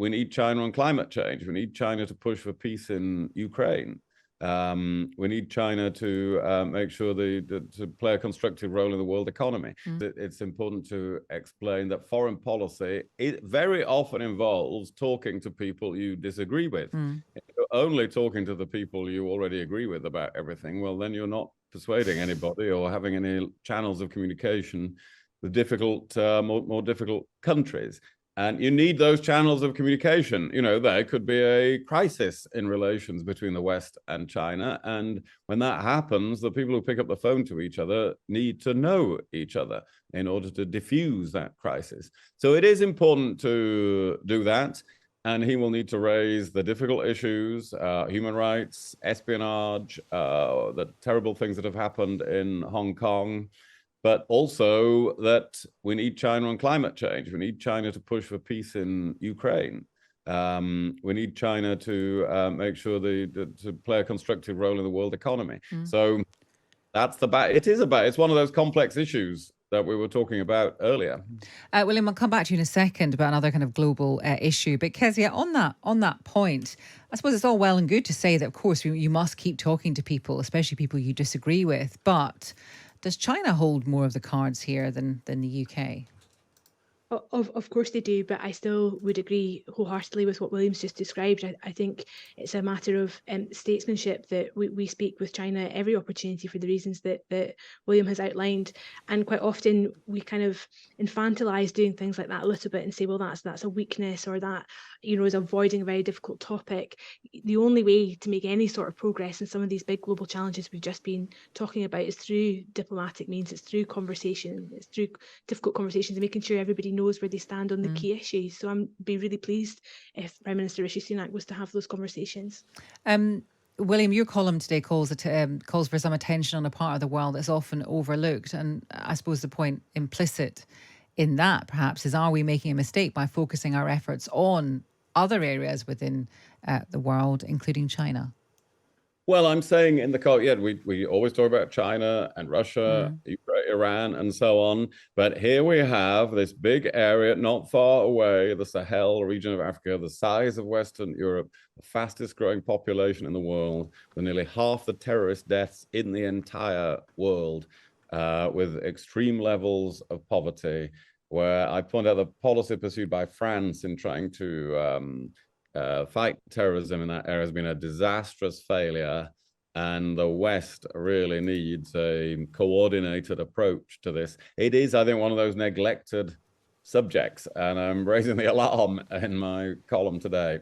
we need China on climate change. We need China to push for peace in Ukraine. We need China to make sure to play a constructive role in the world economy. It's important to explain that foreign policy, it very often involves talking to people you disagree with. If you're only talking to the people you already agree with about everything, well, then you're not persuading anybody or having any channels of communication with more difficult countries. And you need those channels of communication. You know, there could be a crisis in relations between the West and China. And when that happens, the people who pick up the phone to each other need to know each other in order to diffuse that crisis. So it is important to do that. And he will need to raise the difficult issues, human rights, espionage, the terrible things that have happened in Hong Kong, but also that we need China on climate change. We need China to push for peace in Ukraine. We need China to make sure to play a constructive role in the world economy. So that's it's one of those complex issues that we were talking about earlier. William, I'll come back to you in a second about another kind of global issue. But Kezia, on that point, I suppose it's all well and good to say that, of course, you must keep talking to people, especially people you disagree with. But does China hold more of the cards here than the UK? Of course they do, but I still would agree wholeheartedly with what William's just described. I think it's a matter of statesmanship that we speak with China every opportunity for the reasons that William has outlined. And quite often we kind of infantilize doing things like that a little bit and say, well, that's a weakness, or that, you know, is avoiding a very difficult topic. The only way to make any sort of progress in some of these big global challenges we've just been talking about is through diplomatic means. It's through conversation. It's through difficult conversations and making sure everybody knows where they stand on the key issues. So I'm be really pleased if Prime Minister Rishi Sunak was to have those conversations. William, your column today calls for some attention on a part of the world that's often overlooked. And I suppose the point implicit in that perhaps is, are we making a mistake by focusing our efforts on other areas within the world, including China? Well, I'm saying in the call, yeah, we always talk about China and Russia, Iran, and so on. But here we have this big area not far away, the Sahel region of Africa, the size of Western Europe, the fastest growing population in the world, with nearly half the terrorist deaths in the entire world, with extreme levels of poverty, where I point out the policy pursued by France in trying to fight terrorism in that area has been a disastrous failure, and the West really needs a coordinated approach to this. It is, I think, one of those neglected subjects, and I'm raising the alarm in my column today.